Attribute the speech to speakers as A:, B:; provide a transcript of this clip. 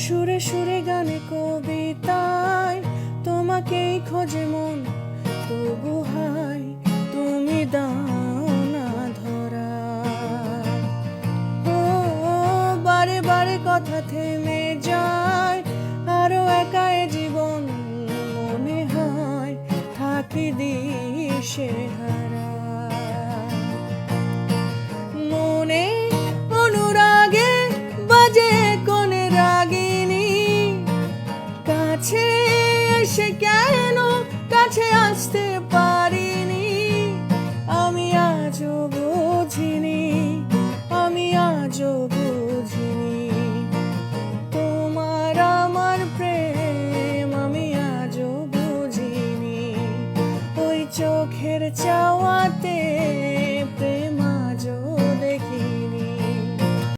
A: সুরে সুরে গানে কবিতায় তোমাকেই খোঁজে মন, তবু হাই তুমি দাও না ধরা। ও বারে বারে কথা থেমে যায়, আরো একা এ জীবন মনে হয় থাকি দিশেহারা। মনে অনুরাগে বাজে কোন রাগিনী, কাছে এসে কেন কাছে আসতে পারিনি। আমি আজও বুঝিনি, আমি আজও বুঝিনি তোমার আমার প্রেম, আমি আজও বুঝিনি। ওই চোখের চাওয়াতে